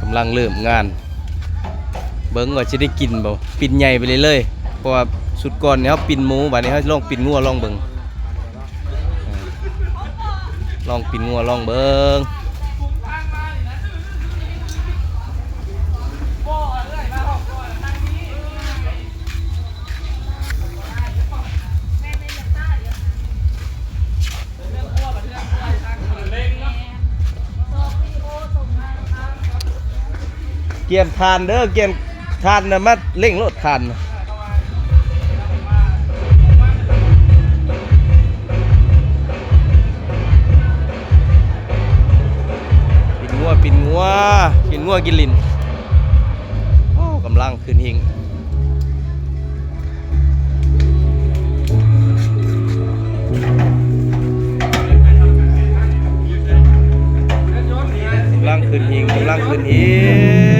กำลังเริ่มงานเบิ้งว่าจะได้กินบ่ปิ่นใหญ่ไปเลยเพราะว่าสุดก่อนเนี่ยเขาปิ่นหมูบัดนี้เขาลองปิ่นงัวลองเบิ้งลองปิ่นงัวลองเบิ้งเกียมทานเด้อเกียมทานนะมาเร่งรถทานปิ่นงัวปิ่นงัวปิ่นงัวกินลิ้นโอ้กำลังขึ้นหิงกำลังขึ้นหิงกำลังขึ้นหิง